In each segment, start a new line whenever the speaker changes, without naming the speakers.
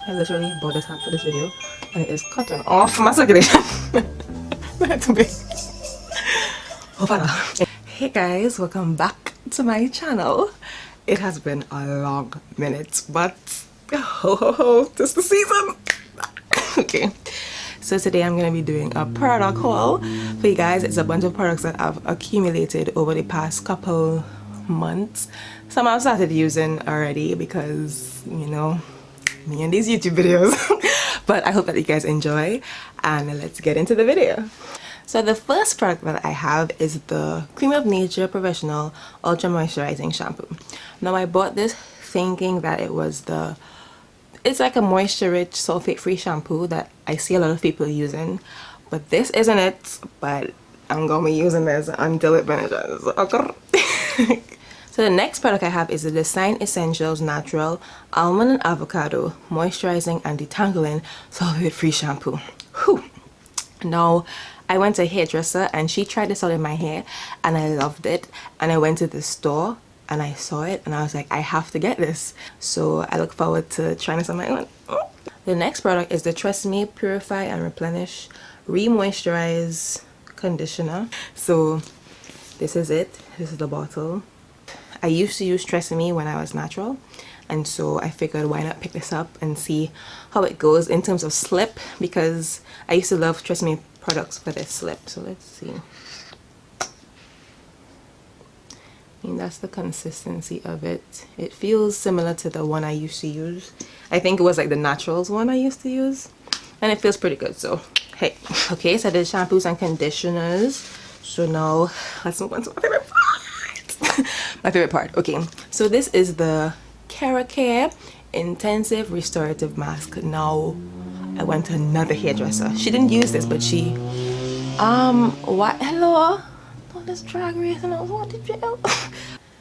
I literally bought this hat for this video and it is cutting off my circulation. Hey guys, welcome back to my channel. It has been a long minute, but ho ho ho, this is the season. Okay, so today I'm gonna be doing a product haul for you guys. It's a bunch of products that I've accumulated over the past couple months. Some I've started using already because, you know, me and these YouTube videos. But I hope that you guys enjoy, and let's get into the video. So the first product that I have is the Cream of Nature Professional Ultra Moisturizing Shampoo. Now I bought this thinking that it's like a moisture-rich, sulfate-free shampoo that I see a lot of people using, but this isn't it. But I'm gonna be using this until it finishes. Okay. So the next product I have is the Design Essentials Natural Almond and Avocado Moisturizing and Detangling Sulfate-Free Shampoo. Whew. Now, I went to a hairdresser and she tried this out in my hair and I loved it. And I went to the store and I saw it and I was like, I have to get this. So I look forward to trying this on my own. The next product is the Trust Me Purify and Replenish Re-Moisturize Conditioner. So this is it. This is the bottle. I used to use Tresemme when I was natural, and so I figured why not pick this up and see how it goes in terms of slip, because I used to love Tresemme products for their slip. So let's see. I mean, that's the consistency of it. It feels similar to the one I used to use. I think it was like the Naturals one I used to use, and it feels pretty good. So hey, okay, so the shampoos and conditioners. So now let's move on to my favorite part. My favorite part. Okay, so this is the Care Intensive Restorative Mask. Now I went to another hairdresser. She didn't use this, but she what? Hello, oh, this Drag Race and I was, what did you do?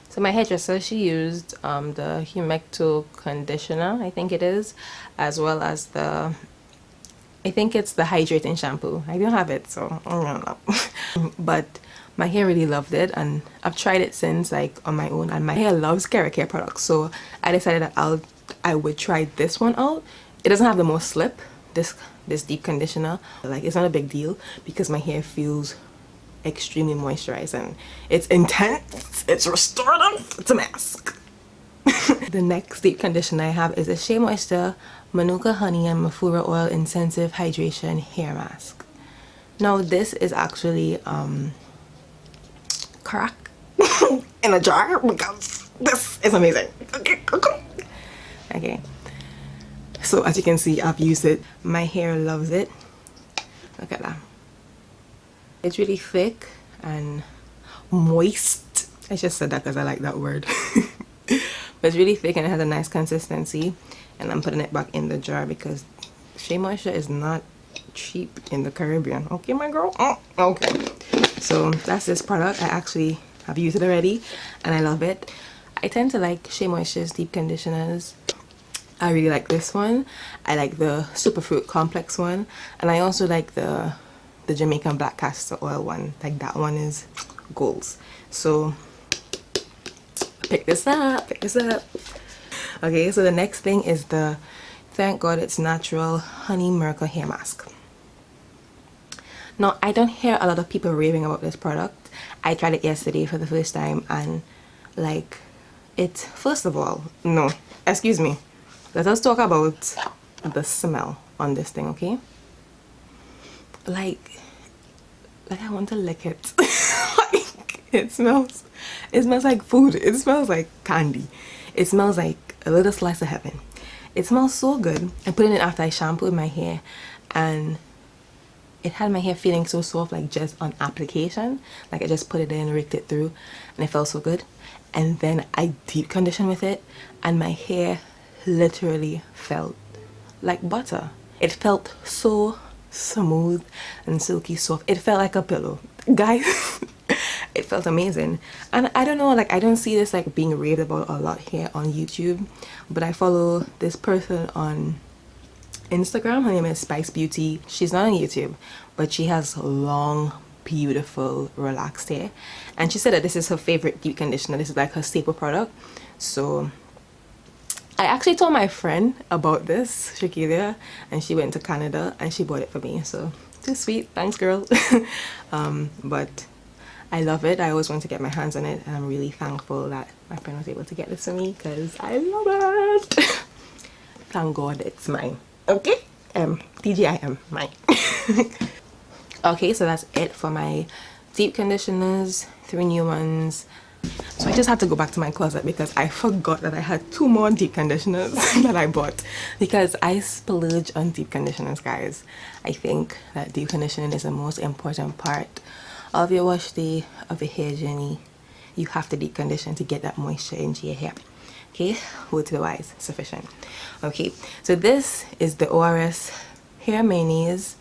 So my hairdresser, she used the Humecto conditioner, I think it is, as well as the, I think it's the hydrating shampoo. I don't have it, so I don't know. But my hair really loved it, and I've tried it since, like on my own, and my hair loves Care products. So I decided that I would try this one out. It doesn't have the most slip, this deep conditioner. Like, it's not a big deal because my hair feels extremely moisturized and it's intense, it's restorative, it's a mask. The next deep conditioner I have is the Shea Moisture Manuka Honey and Mafura Oil Intensive Hydration Hair Mask. Now this is actually crack in a jar because this is amazing. Okay, so as you can see, I've used it. My hair loves it. Look at that. It's really thick and moist. I just said that because I like that word. But it's really thick and it has a nice consistency, and I'm putting it back in the jar because Shea Moisture is not cheap in the Caribbean. Okay, my girl. Okay, so that's this product. I actually have used it already and I love it. I tend to like Shea Moisture's deep conditioners. I really like this one. I like the Superfruit Complex one, and I also like the Jamaican Black Castor Oil one. Like, that one is goals. So pick this up. Okay, so the next thing is the Thank God It's Natural Honey Miracle Hair Mask. Now, I don't hear a lot of people raving about this product. I tried it yesterday for the first time, and like, it's, first of all, no, excuse me, let us talk about the smell on this thing, okay? Like I want to lick it. Like, it smells like food. It smells like candy. It smells like a little slice of heaven. It smells so good. I put it in after I shampooed my hair, and it had my hair feeling so soft, like just on application. Like, I just put it in, raked it through, and it felt so good. And then I deep conditioned with it, and my hair literally felt like butter. It felt so smooth and silky soft. It felt like a pillow, guys. It felt amazing. And I don't know, like, I don't see this like being raved about a lot here on YouTube, but I follow this person on Instagram. Her name is Spice Beauty. She's not on YouTube, but she has long, beautiful, relaxed hair, and she said that this is her favorite deep conditioner. This is like her staple product. So I actually told my friend about this, Shakilia, and she went to Canada and she bought it for me. So too sweet, thanks girl. But I love it. I always want to get my hands on it, and I'm really thankful that my friend was able to get this for me because I love it. Thank God it's mine. Okay, TGIM, mine. Okay, so that's it for my deep conditioners, 3 new ones. So I just had to go back to my closet because I forgot that I had 2 more deep conditioners that I bought, because I splurge on deep conditioners, guys. I think that deep conditioning is the most important part of your wash day, of your hair journey. You have to deep condition to get that moisture into your hair. Okay, word to the wise, sufficient. Okay, so this is the ORS hair mayonnaise.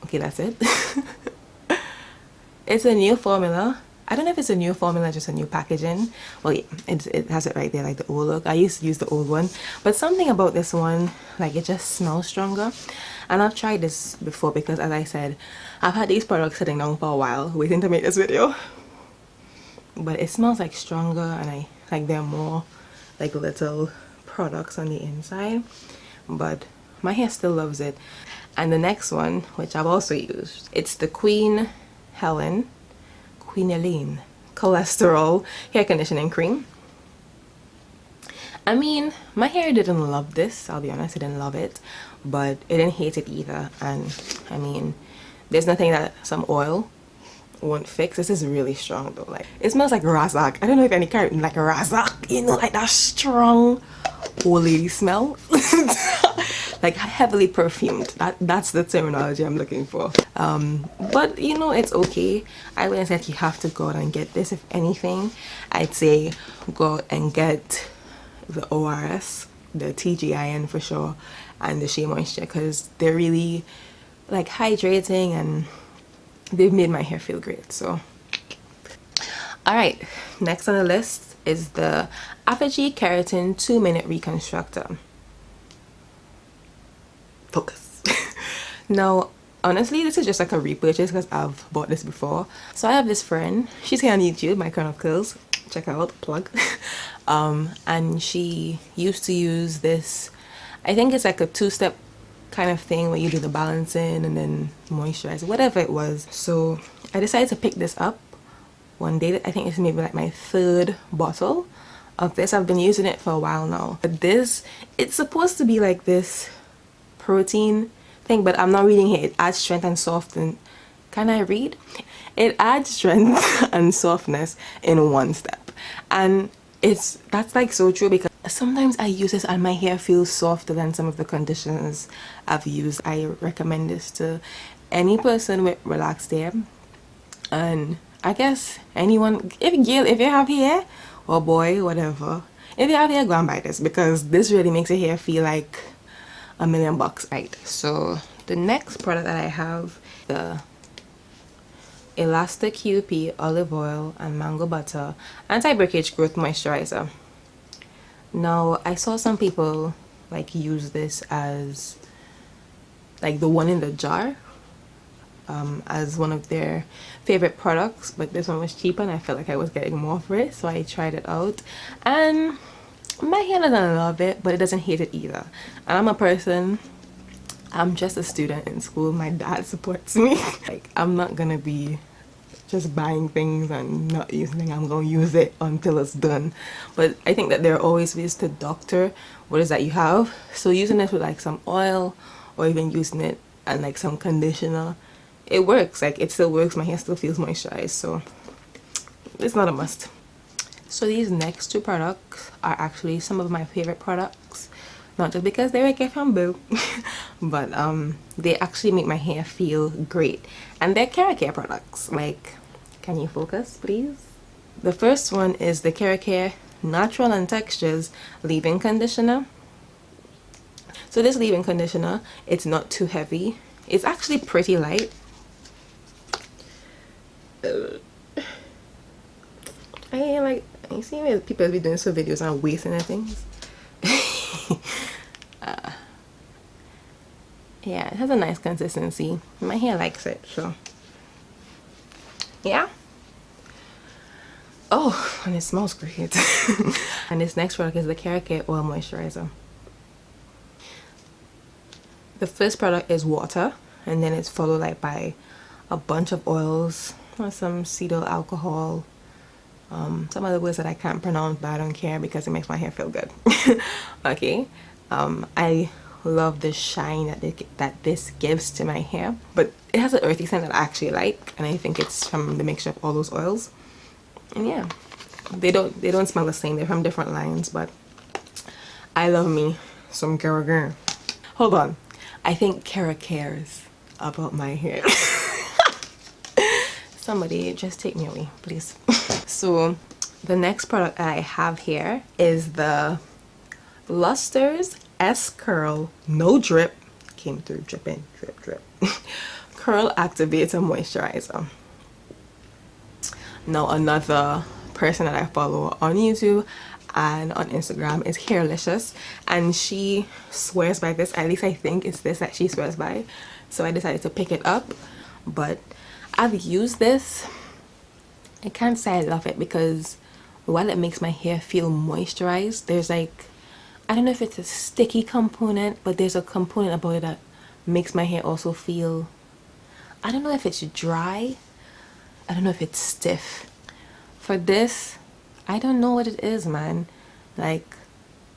Okay, that's it. It's a new formula. I don't know if it's a new formula, just a new packaging. Well, yeah, it has it right there, like the old look. I used to use the old one, but something about this one, like, it just smells stronger. And I've tried this before because, as I said, I've had these products sitting down for a while waiting to make this video. But it smells like stronger, and I like there are more like little products on the inside. But my hair still loves it. And the next one, which I've also used, it's the Queen Helene cholesterol hair conditioning cream. I mean, my hair didn't love this, I'll be honest, it didn't love it, but it didn't hate it either. And I mean, there's nothing that some oil won't fix. This is really strong though. Like, it smells like razak. I don't know if any carrot like a razak, you know, like that strong old lady smell. Like heavily perfumed. That's the terminology I'm looking for. But you know, it's okay. I wouldn't say you have to go out and get this. If anything, I'd say go out and get the ORS, the TGIN for sure, and the Shea Moisture, because they're really like hydrating and they've made my hair feel great. So alright, next on the list is the Apogee Keratin 2-minute reconstructor. Focus. Now honestly, this is just like a repurchase because I've bought this before. So I have this friend, she's here on YouTube, my crown of curls, check her out, plug. And she used to use this, I think it's like a 2-step kind of thing where you do the balancing and then moisturize, whatever it was. So I decided to pick this up one day. I think it's maybe like my 3rd bottle of this. I've been using it for a while now. But this, it's supposed to be like this protein thing, but I'm not reading here. It adds strength and softness. Can I read? It adds strength and softness in 1 step. And that's like so true, because sometimes I use this and my hair feels softer than some of the conditioners I've used. I recommend this to any person with relaxed hair, and I guess anyone, if you have hair, or boy, whatever, if you have hair, go and buy this, because this really makes your hair feel like $1,000,000, right? So the next product that I have, the Elastic QP olive oil and mango butter anti-breakage growth moisturizer. Now I saw some people like use this as like the one in the jar as one of their favorite products, but this one was cheaper and I felt like I was getting more for it, so I tried it out and my hair doesn't love it, but it doesn't hate it either. And I'm a person, I'm just a student in school. My dad supports me. Like, I'm not gonna be just buying things and not using it. I'm gonna use it until it's done. But I think that there are always ways to doctor what is that you have. So using this with like some oil, or even using it and like some conditioner, it works. Like, it still works. My hair still feels moisturized, so it's not a must. So these next 2 products are actually some of my favorite products, not just because they're like from Boo, but they actually make my hair feel great, and they're Care products. Like, can you focus please? The first one is the Care Natural and Textures leave-in conditioner. So this leave-in conditioner, it's not too heavy, it's actually pretty light. You see me, people be doing some videos and wasting their things. Yeah, it has a nice consistency. My hair likes it, so yeah. Oh, and it smells great. And this next product is the Keratin Oil Moisturizer. The first product is water, and then it's followed like by a bunch of oils, or some cetyl alcohol, some other words that I can't pronounce, but I don't care because it makes my hair feel good. Okay. I love the shine that this gives to my hair, but it has an earthy scent that I actually like, and I think it's from the mixture of all those oils. And yeah, they don't smell the same. They're from different lines, but I love me some Keratin. Hold on, I think Kara cares about my hair. Somebody just take me away, please. So the next product I have here is the Luster's S Curl No Drip, came through dripping, drip drip, Curl Activator Moisturizer. Now another person that I follow on YouTube and on Instagram is earllllyyyy, and she swears by this. At least I think it's this that she swears by, so I decided to pick it up. But I've used this. I can't say I love it because while it makes my hair feel moisturized, there's like, I don't know if it's a sticky component, but there's a component about it that makes my hair also feel, I don't know if it's dry, I don't know if it's stiff. For this, I don't know what it is, man. Like,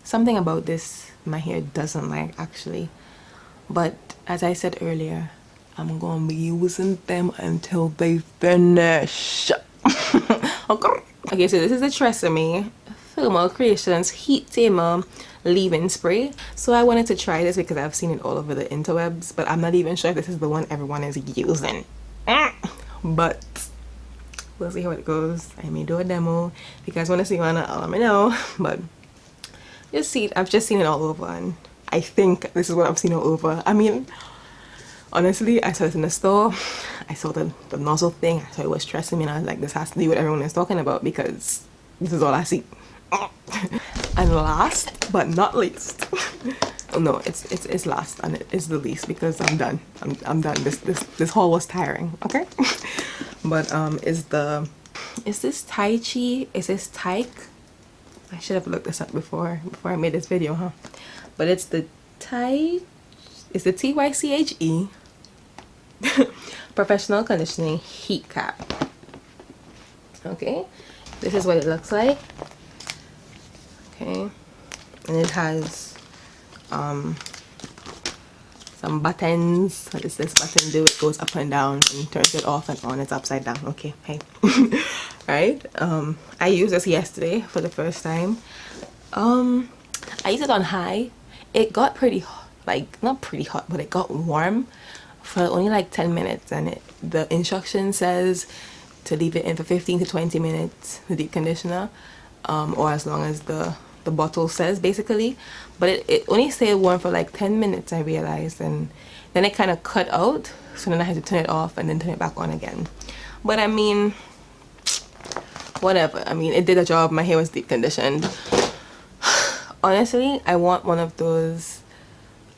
something about this my hair doesn't like, actually. But as I said earlier, I'm gonna be using them until they finish. Okay, so this is the Tresemme Thermal Creations Heat Tamer Leave-In Spray. So I wanted to try this because I've seen it all over the interwebs, but I'm not even sure if this is the one everyone is using. But we'll see how it goes. I may do a demo. If you guys want to see one, let me know. But just see it. I've just seen it all over, and I think this is what I've seen all over. I mean, honestly, I saw it in the store. I saw the nozzle thing. I saw it was stressing me, and I was like, this has to be what everyone is talking about because this is all I see. And last but not least, oh no, it's last and it's the least because I'm done. I'm done. This haul was tiring. Okay. But is this Tai Chi? Is this Tyke? I should have looked this up before I made this video, huh? But it's the it's the TYCHE Professional Conditioning Heat Cap. Okay, this is what it looks like. Okay, and it has some buttons. What does this button do? It goes up and down and turns it off and on. It's upside down. Okay, hey. Right, I used this yesterday for the first time. I used it on high. It got pretty hot, like not pretty hot, but it got warm for only like 10 minutes, and the instruction says to leave it in for 15 to 20 minutes, the deep conditioner, or as long as the bottle says, basically. But it only stayed warm for like 10 minutes, I realized, and then it kind of cut out, so then I had to turn it off and then turn it back on again. But I mean, whatever. I mean, it did a job. My hair was deep conditioned. Honestly, I want one of those.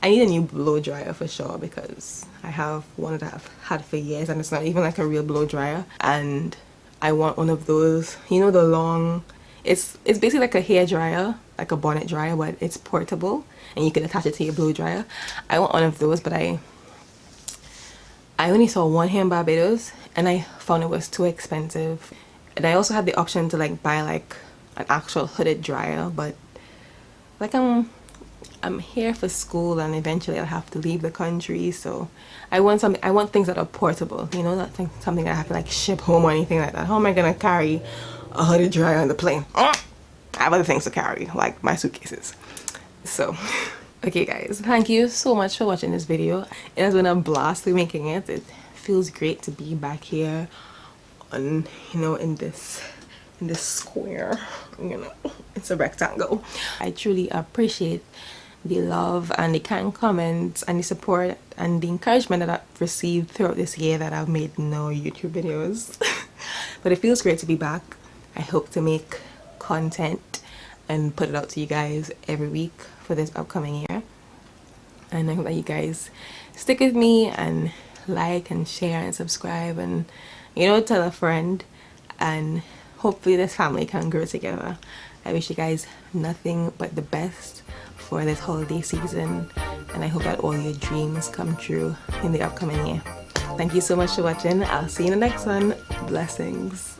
I need a new blow dryer for sure, because I have one that I've had for years and it's not even like a real blow dryer. And I want one of those, you know, the long, it's basically like a hair dryer, like a bonnet dryer, but it's portable and you can attach it to your blow dryer. I want one of those, but I only saw one here in Barbados and I found it was too expensive. And I also had the option to like buy like an actual hooded dryer, but like I'm here for school and eventually I'll have to leave the country, so I want things that are portable, you know, not something that I have to like ship home or anything like that. How am I gonna carry a hooded dryer on the plane? I have other things to carry, like my suitcases. So okay guys, thank you so much for watching this video. It has been a blast making it. It feels great to be back here on, you know, in this square, you know, it's a rectangle. I truly appreciate the love and the kind comments and the support and the encouragement that I've received throughout this year that I've made no YouTube videos. But it feels great to be back. I hope to make content and put it out to you guys every week for this upcoming year, and I hope that you guys stick with me and like and share and subscribe and, you know, tell a friend, and hopefully this family can grow together. I wish you guys nothing but the best for this holiday season, and I hope that all your dreams come true in the upcoming year. Thank you so much for watching. I'll see you in the next one. Blessings.